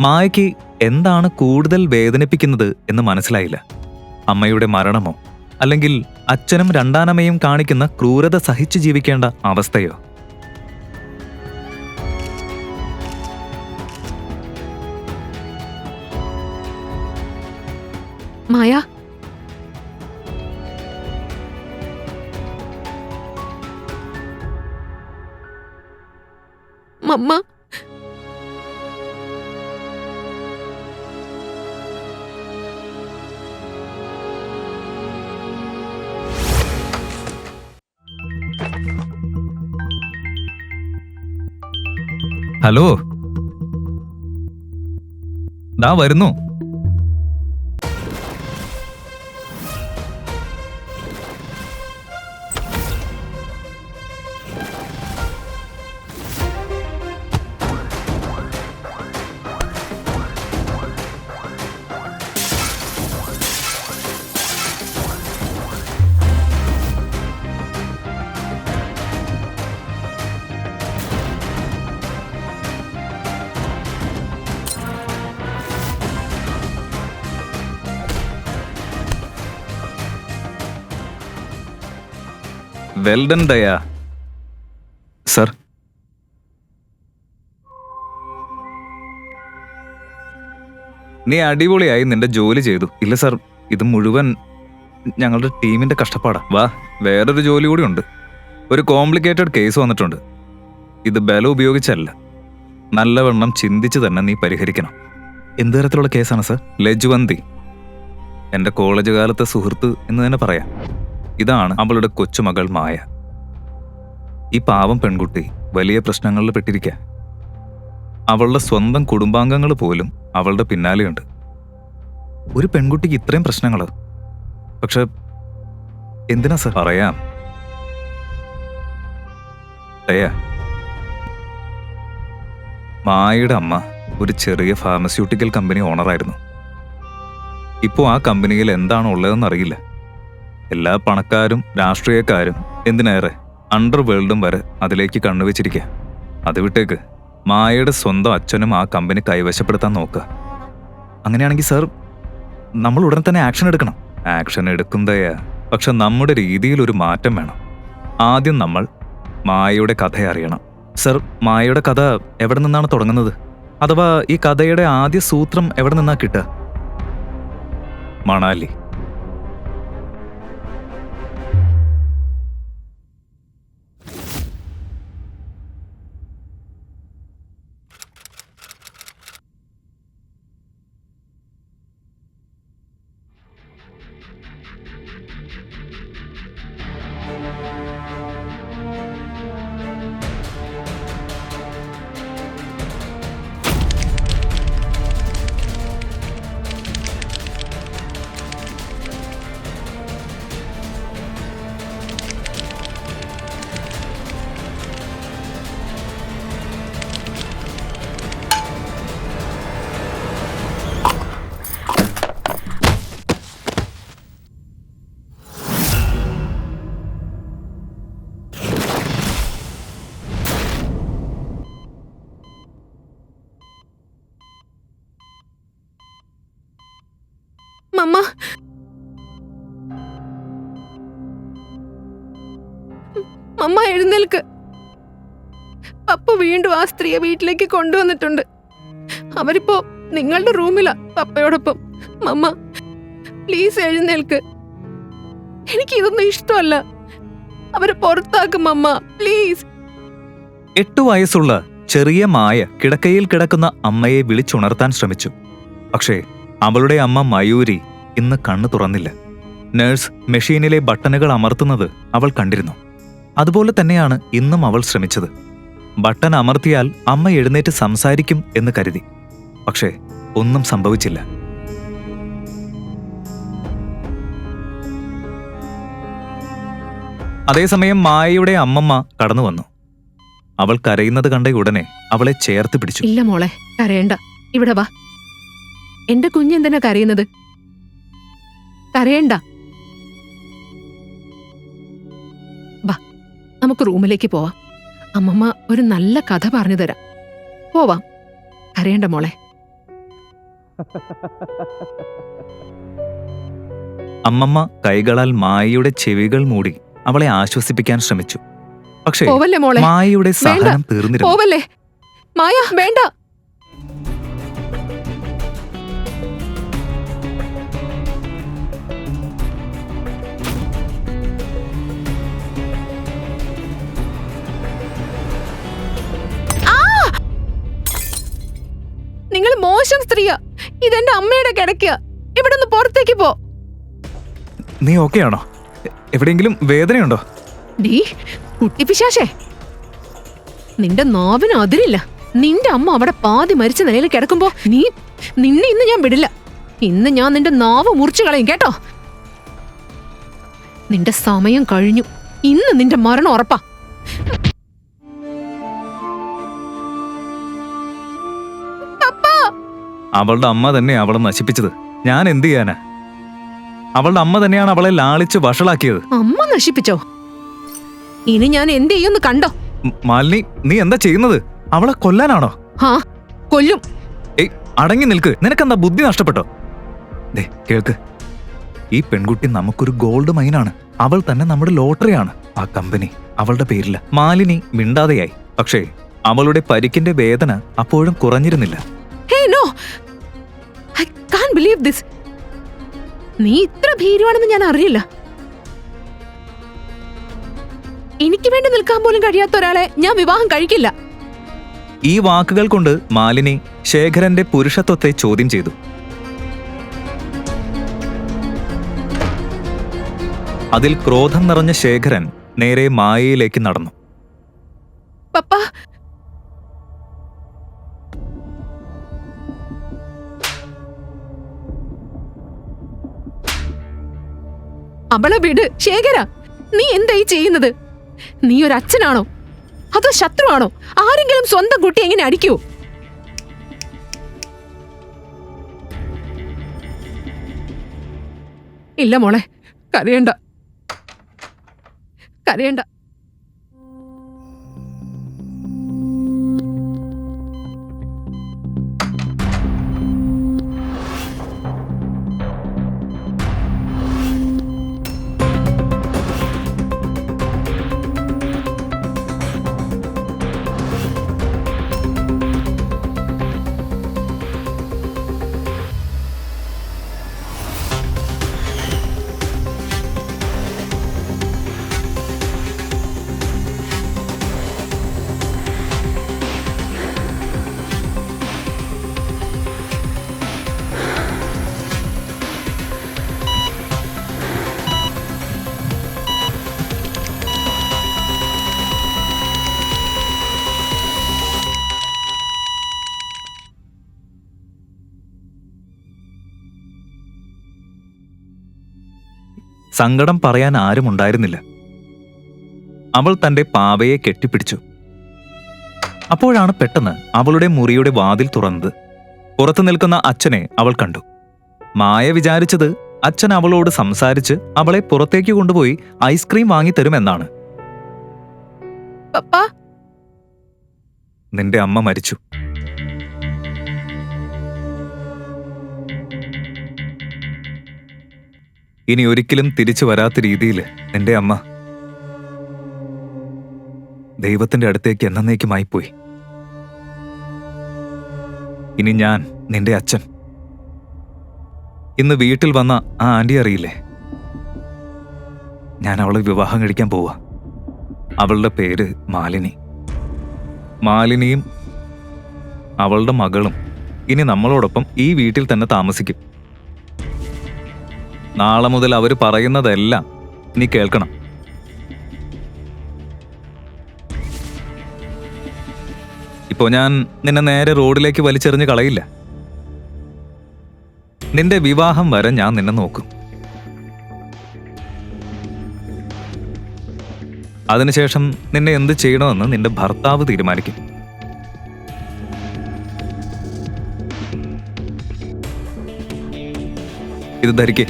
മായയ്ക്ക് എന്താണ് കൂടുതൽ വേദനിപ്പിക്കുന്നത് എന്ന് മനസ്സിലായില്ല. അമ്മയുടെ മരണമോ അല്ലെങ്കിൽ അച്ഛനും രണ്ടാനമ്മയും കാണിക്കുന്ന ക്രൂരത സഹിച്ചു ജീവിക്കേണ്ട അവസ്ഥയോ? മായ, മമ്മ, ഹലോ, ദാ വരുന്നു. വെൽഡൻ ദയ. സർ, നീ അടിപൊളിയായി നിന്റെ ജോലി ചെയ്തു. ഇല്ല സർ, ഇത് മുഴുവൻ ഞങ്ങളുടെ ടീമിന്റെ കഷ്ടപ്പാടാ. വാ, വേറൊരു ജോലി കൂടി ഉണ്ട്. ഒരു കോംപ്ലിക്കേറ്റഡ് കേസ് വന്നിട്ടുണ്ട്. ഇത് ബലം ഉപയോഗിച്ചല്ല, നല്ലവണ്ണം ചിന്തിച്ച് തന്നെ നീ പരിഹരിക്കണം. എന്ത് തരത്തിലുള്ള കേസാണ് സർ? ലജ്വന്തി, എൻ്റെ കോളേജ് കാലത്തെ സുഹൃത്ത് എന്ന് തന്നെ പറയാം. ഇതാണ് അവളുടെ കൊച്ചുമകൾ മായ. ഈ പാവം പെൺകുട്ടി വലിയ പ്രശ്നങ്ങളിൽ പെട്ടിരിക്കുക. അവളുടെ സ്വന്തം കുടുംബാംഗങ്ങൾ പോലും അവളുടെ പിന്നാലെയുണ്ട്. ഒരു പെൺകുട്ടിക്ക് ഇത്രയും പ്രശ്നങ്ങളോ? പക്ഷെ എന്തിനാ സർ? പറയാം. ദയ, മായയുടെ അമ്മ ഒരു ചെറിയ ഫാർമസ്യൂട്ടിക്കൽ കമ്പനി ഓണറായിരുന്നു. ഇപ്പോൾ ആ കമ്പനിയിൽ എന്താണ് ഉള്ളതെന്നറിയില്ല. എല്ലാ പണക്കാരും രാഷ്ട്രീയക്കാരും എന്തിനേറെ അണ്ടർ വേൾഡും വരെ അതിലേക്ക് കണ്ണുവെച്ചിരിക്കുക. അത് വിട്ടേക്ക്, മായയുടെ സ്വന്തം അച്ഛനും ആ കമ്പനി കൈവശപ്പെടുത്താൻ നോക്കുക. അങ്ങനെയാണെങ്കിൽ സർ, നമ്മൾ ഉടൻ തന്നെ ആക്ഷൻ എടുക്കണം. ആക്ഷൻ എടുക്കുന്നതയാ, പക്ഷെ നമ്മുടെ രീതിയിൽ ഒരു മാറ്റം വേണം. ആദ്യം നമ്മൾ മായയുടെ കഥ അറിയണം. സർ, മായയുടെ കഥ എവിടെ നിന്നാണ് തുടങ്ങുന്നത്? അഥവാ ഈ കഥയുടെ ആദ്യ സൂത്രം എവിടെ നിന്നാ കിട്ടുക? മണാലി. മമ്മ, മമ്മ എഴുന്നേൽക്ക്. പപ്പ വീണ്ടും ആ സ്ത്രീയെ വീട്ടിലേക്ക് കൊണ്ടുവന്നിട്ടുണ്ട്. അവരിപ്പോ നിങ്ങളുടെ റൂമിലാ പപ്പയോടൊപ്പം. മമ്മ പ്ലീസ് എഴുന്നേൽക്ക്. എനിക്ക് ഇതൊന്നും ഇഷ്ടമല്ല. അവരെ പുറത്താക്കും മമ്മ, പ്ലീസ്. 8 വയസ്സുള്ള ചെറിയ മായ കിടക്കയിൽ കിടക്കുന്ന അമ്മയെ വിളിച്ചുണർത്താൻ ശ്രമിച്ചു. പക്ഷേ അവളുടെ അമ്മ മയൂരി ഇന്ന് കണ്ണു തുറന്നില്ല. നഴ്സ് മെഷീനിലെ ബട്ടണുകൾ അമർത്തുന്നത് അവൾ കണ്ടിരുന്നു. അതുപോലെ തന്നെയാണ് ഇന്നും അവൾ ശ്രമിച്ചത്. ബട്ടൺ അമർത്തിയാൽ അമ്മ എഴുന്നേറ്റ് സംസാരിക്കും എന്ന് കരുതി. പക്ഷേ ഒന്നും സംഭവിച്ചില്ല. അതേസമയം മായയുടെ അമ്മമ്മ കടന്നു വന്നു. അവൾ കരയുന്നത് കണ്ട ഉടനെ അവളെ ചേർത്ത് പിടിച്ചു. ഇല്ല മോളെ, കരയണ്ട. ഇവിടെ വാ. എന്റെ കുഞ്ഞെന്തിനാ കരയുന്നത്? കരയണ്ട. വാ, നമുക്ക് റൂമിലേക്ക് പോവാം. അമ്മമ്മ ഒരു നല്ല കഥ പറഞ്ഞു തരാം. പോവാം. കരയണ്ട മോളെ. അമ്മമ്മ കൈകളാൽ മായയുടെ ചെവികൾ മൂടി അവളെ ആശ്വസിപ്പിക്കാൻ ശ്രമിച്ചു. പക്ഷേ പോവല്ലേ മോളെ, മായയുടെ സഹനം തീർന്നിരുന്നു. പോവല്ലേ മായ, വേണ്ട. നിങ്ങൾ മോശം സ്ത്രീയാ. ഇതെന്റെ അമ്മയുടെ കിടക്കുക. ഇവിടെ നിന്ന് പുറത്തേക്ക് പോ. നീ ഓക്കെ ആണോ? എവിടെയെങ്കിലും വേദനയുണ്ടോ? ഡീ കുട്ടിപ്പിശാശേ, നിന്റെ നാവിന് അതിരില്ല. നിന്റെ അമ്മ അവിടെ പാതി മരിച്ച നിലയിൽ കിടക്കുമ്പോ നിന്നെ ഇന്ന് ഞാൻ വിടില്ല. ഇന്ന് ഞാൻ നിന്റെ നാവ് മുറിച്ചു കളയും, കേട്ടോ? നിന്റെ സമയം കഴിഞ്ഞു. ഇന്ന് നിന്റെ മരണം ഉറപ്പാ. അവളുടെ അമ്മ തന്നെ അവളെ നശിപ്പിച്ചത്. ഞാൻ എന്ത് ചെയ്യാനാ? അവളുടെ അമ്മ തന്നെയാണ് അവളെ ലാളിച്ച് വഷളാക്കിയത്. അമ്മ നശിപ്പിച്ചോ? ഇനി ഞാൻ എന്ത് ചെയ്യുമെന്ന് കണ്ടോ? മാലിനി, നീ എന്താ ചെയ്യുന്നത്? അവളെ കൊല്ലാനാണോ? ഹാ, കൊല്ലും. ഏയ്, അടങ്ങി നിൽക്ക്. നിനക്കെന്താ ബുദ്ധി നഷ്ടപ്പെട്ടോ? ദേ കേൾക്ക്, ഈ പെൺകുട്ടി നമുക്കൊരു ഗോൾഡ് മൈനാണ്. അവൾ തന്നെ നമ്മുടെ ലോട്ടറിയാണ്. ആ കമ്പനി അവളുടെ പേരില്ല. മാലിനി മിണ്ടാതെയായി. പക്ഷേ അവളുടെ പരിക്കിന്റെ വേദന അപ്പോഴും കുറഞ്ഞിരുന്നില്ല. Hey no, I can't believe this. നീ ഇത്ര ഭീരുവാണെന്ന് ഞാൻ അറിയില്ല. എനിക്ക് വേണ്ടി നിൽക്കാൻ പോലും കഴിയാത്ത ഒരാളെ ഞാൻ വിവാഹം കഴിക്കില്ല. ഈ വാക്കുകൾ കൊണ്ട് മാലിനി ശേഖരന്റെ പുരുഷത്വത്തെ ചോദ്യം ചെയ്തു. അതിൽ ക്രോധം നിറഞ്ഞ ശേഖരൻ നേരെ മായയിലേക്ക് നടന്നു. പപ്പ, അവളെ വിട്. ശേഖര, നീ എന്തായി ചെയ്യുന്നത്? നീ ഒരു അച്ഛനാണോ അതോ ശത്രുവാണോ? ആരെങ്കിലും സ്വന്തം കുട്ടി എങ്ങനെ അടിക്കൂ? ഇല്ല മോളെ, കരയണ്ട, കരയണ്ട. സങ്കടം പറയാൻ ആരുമുണ്ടായിരുന്നില്ല. അവൾ തന്റെ പാവയെ കെട്ടിപ്പിടിച്ചു. അപ്പോഴാണ് പെട്ടെന്ന് അവളുടെ മുറിയുടെ വാതിൽ തുറന്നത്. പുറത്തു നിൽക്കുന്ന അച്ഛനെ അവൾ കണ്ടു. മായ വിചാരിച്ചത് അച്ഛൻ അവളോട് സംസാരിച്ച് അവളെ പുറത്തേക്ക് കൊണ്ടുപോയി ഐസ്ക്രീം വാങ്ങിത്തരുമെന്നാണ്. പപ്പാ, നിന്റെ അമ്മ മരിച്ചു. ഇനി ഒരിക്കലും തിരിച്ചു വരാത്ത രീതിയിൽ നിന്റെ അമ്മ ദൈവത്തിന്റെ അടുത്തേക്ക് എന്നേക്കുമായി പോയി. ഇനി ഞാൻ നിന്റെ അച്ഛൻ. ഇന്ന് വീട്ടിൽ വന്ന ആ ആന്റി അറിയില്ലേ, ഞാൻ അവളെ വിവാഹം കഴിക്കാൻ പോവാ. അവളുടെ പേര് മാലിനി. മാലിനിയും അവളുടെ മകളും ഇനി നമ്മളോടൊപ്പം ഈ വീട്ടിൽ തന്നെ താമസിക്കും. നാളെ മുതൽ അവർ പറയുന്നതെല്ലാം നീ കേൾക്കണം. ഇപ്പോ ഞാൻ നിന്നെ നേരെ റോഡിലേക്ക് വലിച്ചെറിഞ്ഞ് കളയില്ല. നിന്റെ വിവാഹം വരെ ഞാൻ നിന്നെ നോക്കും. അതിനുശേഷം നിന്നെ എന്ത് ചെയ്യണമെന്ന് നിന്റെ ഭർത്താവ് തീരുമാനിക്കും. ഇത് ധരിക്കേ.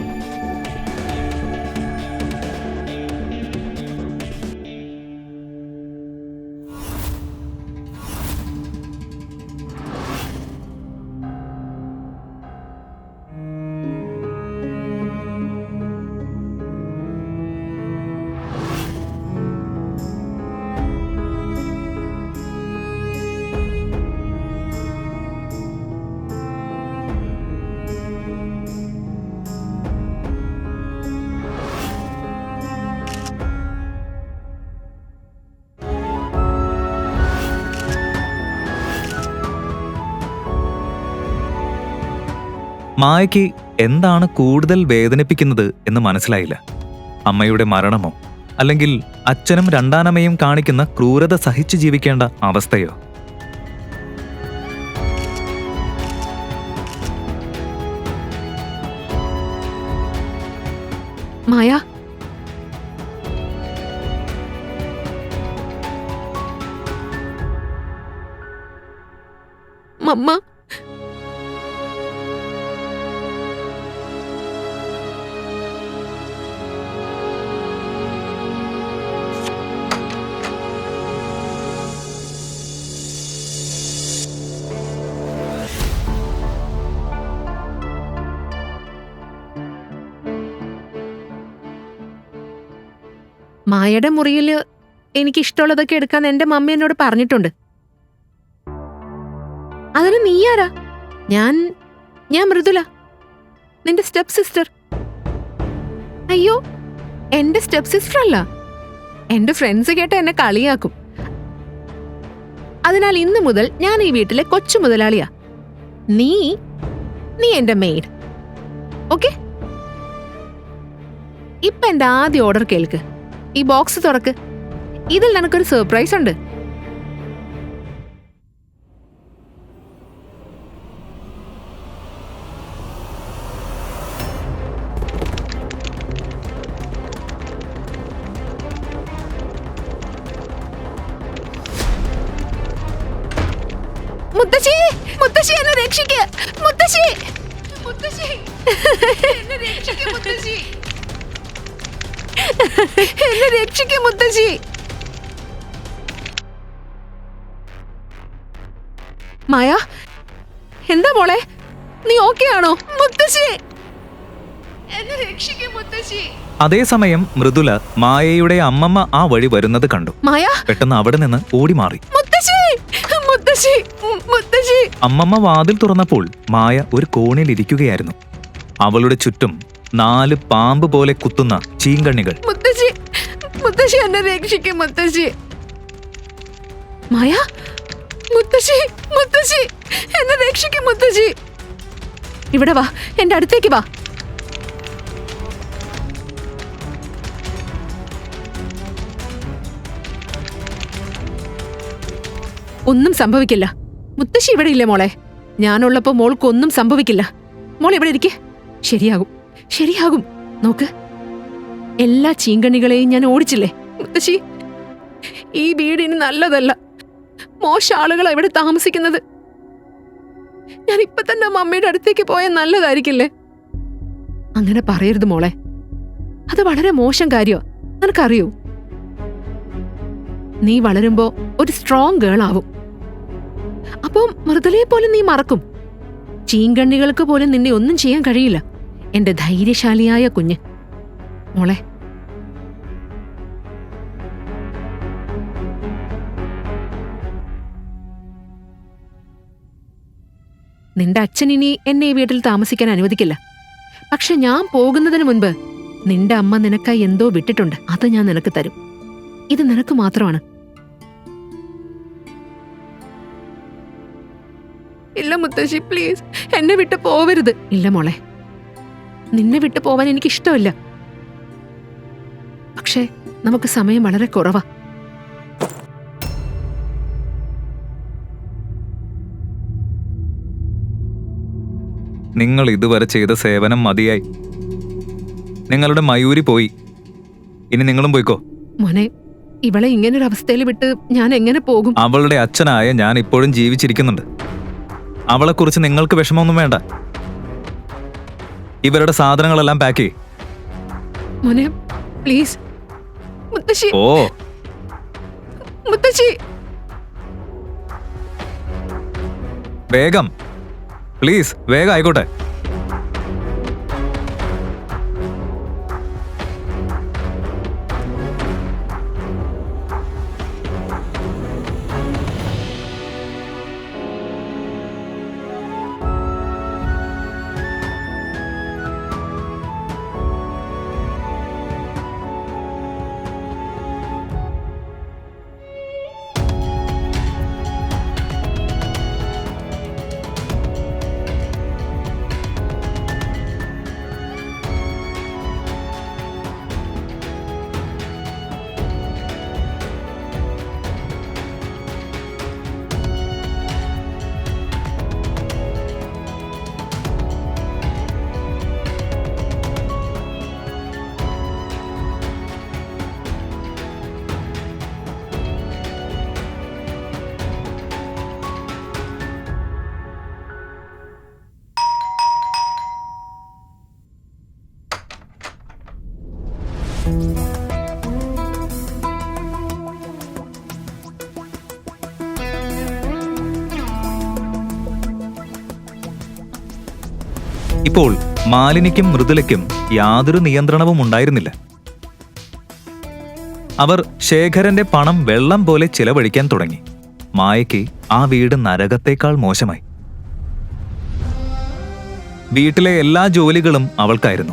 മായയ്ക്ക് എന്താണ് കൂടുതൽ വേദനിപ്പിക്കുന്നത് എന്ന് മനസ്സിലായില്ല. അമ്മയുടെ മരണമോ അല്ലെങ്കിൽ അച്ഛനും രണ്ടാനമ്മയും കാണിക്കുന്ന ക്രൂരത സഹിച്ചു ജീവിക്കേണ്ട അവസ്ഥയോ? മായ, മമ്മ, മായയുടെ മുറിയില് എനിക്കിഷ്ടമുള്ളതൊക്കെ എടുക്കാൻ എന്റെ മമ്മി എന്നോട് പറഞ്ഞിട്ടുണ്ട്. അതിന് നീയാരാ? ഞാൻ മൃദുല, നിന്റെ സ്റ്റെപ്പ് സിസ്റ്റർ. അയ്യോ, എന്റെ സ്റ്റെപ്പ് സിസ്റ്റർ അല്ല. എന്റെ ഫ്രണ്ട്സ് കേട്ട എന്നെ കളിയാക്കും. അതിനാൽ ഇന്നു മുതൽ ഞാൻ ഈ വീട്ടിലെ കൊച്ചു മുതലാളിയാ. നീ എന്റെ മെയ്ഡ്. ഓക്കെ? ഇപ്പൊ എന്റെ ആദ്യ ഓർഡർ കേൾക്ക്. ഈ ബോക്സ് തുറക്ക്. ഇതിൽ നിനക്കൊരു സർപ്രൈസ് ഉണ്ട്. മുത്തശ്ശി, മുത്തശ്ശി എന്നെ രക്ഷിക്ക്. മുത്തശ്ശി, മുത്തശ്ശി എന്നെ രക്ഷിക്ക്. മുത്തശ്ശി എന്നെ രക്ഷിക്ക്. മുത്തശ്ശി. മായ, എന്താ മോളെ, നീ ഓക്കെ ആണോ? മുത്തശ്ശി എന്നെ രക്ഷിക്ക്. മുത്തശ്ശി. അതേസമയം മൃദുല മായയുടെ അമ്മമ്മ ആ വഴി വരുന്നത് കണ്ടു. മായ പെട്ടെന്ന് അവിടെ നിന്ന് ഓടി മാറി. മുത്തശ്ശി, മുത്തശ്ശി, മുത്തശ്ശി. അമ്മമ്മ വാതിൽ തുറന്നപ്പോൾ മായ ഒരു കോണിൽ ഇരിക്കുകയായിരുന്നു. അവളുടെ ചുറ്റും 4 പാമ്പ് പോലെ കുത്തുന്ന ചീങ്കണ്ണികൾ. മുത്തശ്ശി, മുത്തശ്ശി എന്നെ രക്ഷിക്കും. മുത്തശ്ശി. മായ, മുത്തശ്ശി, മുത്തശ്ശി എന്നെ രക്ഷിക്കും. മുത്തശ്ശി, ഇവിടെ വാ, എന്റെ അടുത്തേക്ക് വാ. ഒന്നും സംഭവിക്കില്ല. മുത്തശ്ശി ഇവിടെ ഇല്ലേ മോളെ? ഞാനുള്ളപ്പോ മോൾക്കൊന്നും സംഭവിക്കില്ല. മോൾ ഇവിടെ ഇരിക്കെ. ശരിയാകും, ശരിയാകും. നോക്ക്, എല്ലാ ചീങ്കണ്ണികളെയും ഞാൻ ഓടിച്ചില്ലേ. മുത്തശ്ശി, ഈ വീടിന് നല്ലതല്ല. മോശ ആളുകളാ ഇവിടെ താമസിക്കുന്നത്. ഞാൻ ഇപ്പൊ തന്നെ മമ്മിയുടെ അടുത്തേക്ക് പോയാൽ നല്ലതായിരിക്കില്ലേ? അങ്ങനെ പറയരുത് മോളെ. അത് വളരെ മോശം കാര്യോ. നിനക്കറിയോ, നീ വളരുമ്പോ ഒരു സ്ട്രോങ് ഗേൾ ആവും. അപ്പം മൃദുലയെ പോലും നീ മറക്കും. ചീങ്കണ്ണികൾക്ക് പോലും നിന്നെ ഒന്നും ചെയ്യാൻ കഴിയില്ല. എന്റെ ധൈര്യശാലിയായ കുഞ്ഞ് മോളെ. നിന്റെ അച്ഛൻ ഇനി എന്നെ ഈ വീട്ടിൽ താമസിക്കാൻ അനുവദിക്കില്ല. പക്ഷെ ഞാൻ പോകുന്നതിന് മുൻപ് നിന്റെ അമ്മ നിനക്കായി എന്തോ വിട്ടിട്ടുണ്ട്. അത് ഞാൻ നിനക്ക് തരും. ഇത് നിനക്ക് മാത്രമാണ്. ഇല്ല മുത്തശ്ശി, പ്ലീസ് എന്നെ വിട്ട് പോവരുത്. ഇല്ല മോളെ, നിന്നെ വിട്ടു പോവാൻ എനിക്ക് ഇഷ്ടമല്ല. പക്ഷേ നമുക്ക് സമയം വളരെ കുറവാ. നിങ്ങൾ ഇതുവരെ ചെയ്ത സേവനം മതിയായി. നിങ്ങളുടെ മയൂരി പോയി. ഇനി നിങ്ങളും പോയിക്കോ. മോനെ, ഇവളെ ഇങ്ങനൊരു അവസ്ഥയിൽ വിട്ട് ഞാൻ എങ്ങനെ പോകും? അവളുടെ അച്ഛനായ ഞാൻ ഇപ്പോഴും ജീവിച്ചിരിക്കുന്നുണ്ട്. അവളെക്കുറിച്ച് നിങ്ങൾക്ക് വിഷമമൊന്നും വേണ്ട. ഇവരുടെ സാധനങ്ങളെല്ലാം പാക്ക് ചെയ്യ്. മോനെ പ്ലീസ്. മുത്തശ്ശി, ഓ മുത്തശ്ശി. വേഗം പ്ലീസ്, വേഗം ആയിക്കോട്ടെ. ഇപ്പോൾ മാലിനിക്കും മൃദുലയ്ക്കും യാതൊരു നിയന്ത്രണവും ഉണ്ടായിരുന്നില്ല. അവർ ശേഖരന്റെ പണം വെള്ളം പോലെ ചിലവഴിക്കാൻ തുടങ്ങി. മായയ്ക്ക് ആ വീട് നരകത്തേക്കാൾ മോശമായി. വീട്ടിലെ എല്ലാ ജോലികളും അവൾക്കായിരുന്നു.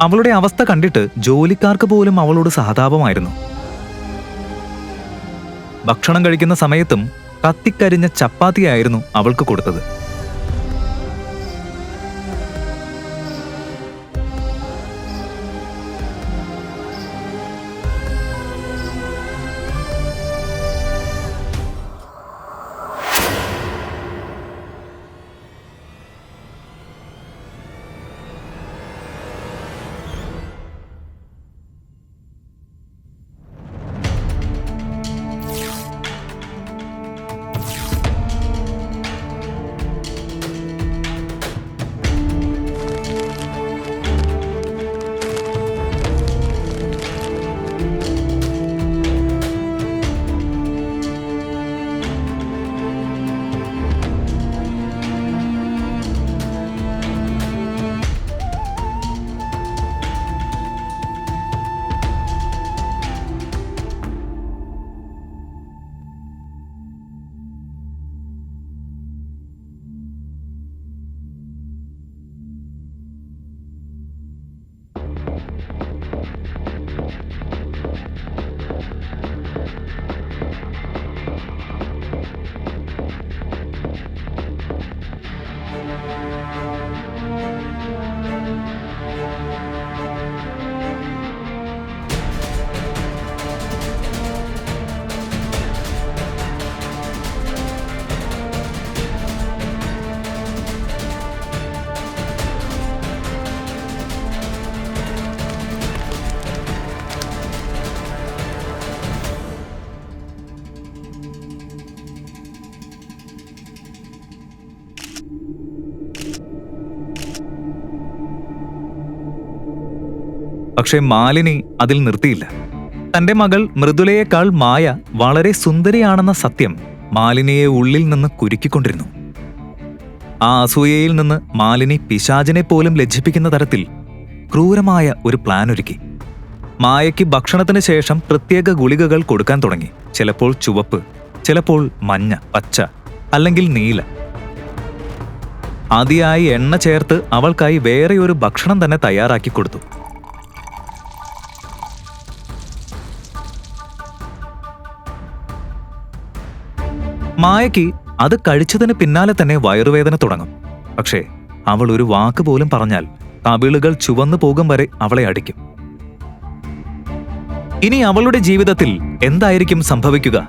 അവളുടെ അവസ്ഥ കണ്ടിട്ട് ജോലിക്കാർക്ക് പോലും അവളോട് സഹതാപമായിരുന്നു. ഭക്ഷണം കഴിക്കുന്ന സമയത്തും കത്തിക്കരിഞ്ഞ ചപ്പാത്തിയായിരുന്നു അവൾക്ക് കൊടുത്തത്. പക്ഷേ മാലിനി അതിൽ നിർത്തിയില്ല. തന്റെ മകൾ മൃദുലയേക്കാൾ മായ വളരെ സുന്ദരിയാണെന്ന സത്യം മാലിനിയെ ഉള്ളിൽ നിന്ന് കുരുക്കിക്കൊണ്ടിരുന്നു. ആ അസൂയയിൽ നിന്ന് മാലിനി പിശാചിനെ പോലും ലജ്ജിപ്പിക്കുന്ന തരത്തിൽ ക്രൂരമായ ഒരു പ്ലാൻ ഒരുക്കി. മായയ്ക്ക് ഭക്ഷണത്തിന് ശേഷം പ്രത്യേക ഗുളികകൾ കൊടുക്കാൻ തുടങ്ങി. ചിലപ്പോൾ ചുവപ്പ്, ചിലപ്പോൾ മഞ്ഞ, പച്ച അല്ലെങ്കിൽ നീല. അതിയായി എണ്ണ ചേർത്ത് അവൾക്കായി വേറെ ഒരു ഭക്ഷണം തന്നെ തയ്യാറാക്കി കൊടുത്തു. മായയ്ക്ക് അത് കഴിച്ചതിന് പിന്നാലെ തന്നെ വയറുവേദന തുടങ്ങും. പക്ഷേ അവൾ ഒരു വാക്ക് പോലും പറഞ്ഞാൽ കവിളുകൾ ചുവന്നു പോകും വരെ അവളെ അടിക്കും. ഇനി അവളുടെ ജീവിതത്തിൽ എന്തായിരിക്കും സംഭവിക്കുക?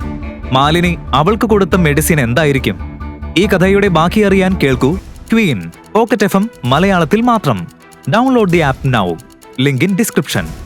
മാലിനി അവൾക്ക് കൊടുത്ത മെഡിസിൻ എന്തായിരിക്കും? ഈ കഥയുടെ ബാക്കി അറിയാൻ കേൾക്കൂ ക്വീൻ പോക്കറ്റ് FM മലയാളത്തിൽ മാത്രം. Download the app now. Link in description.